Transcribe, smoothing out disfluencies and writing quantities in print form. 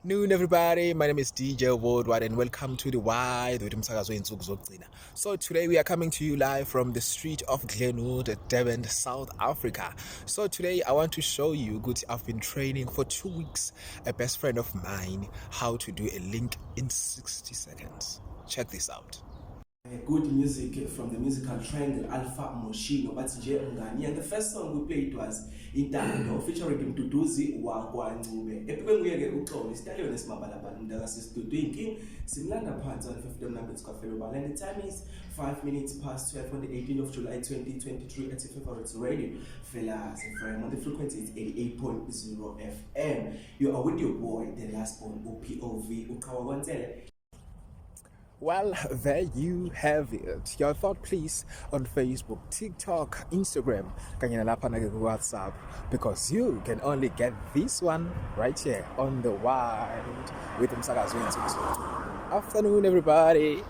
Noon everybody, my name is DJ Worldwide and welcome to the Wide with Umsakazi wezinsuku zokugcina. So today we are coming to you live from the street of Glenwood, Durban, South Africa. So today I want to show you, good, I've been training for 2 weeks a best friend of mine how to do a link in 60 seconds. Check this out. Good music from the musical triangle Alpha Moshino but nje ungani, and the first song we played was Intando featuring Mduduzi wakwancube epikwenguye-ke uxolo istaliyoni esimabalabala ndakasisitudwini simlanda phansi on 50 numbers kwafelobala, and the time is 5 minutes past 12 on the 18th of July 2023 at your favorite radio Fellas FM on the frequency is 88.0 FM. You are with your boy the last born OPOV Ukawawanzele. Well, there you have it. Your thought please on Facebook, TikTok, Instagram, kanye nalapha na WhatsApp, because you can only get this one right here on the Wide with Umsakazi wezinsuku. Afternoon everybody.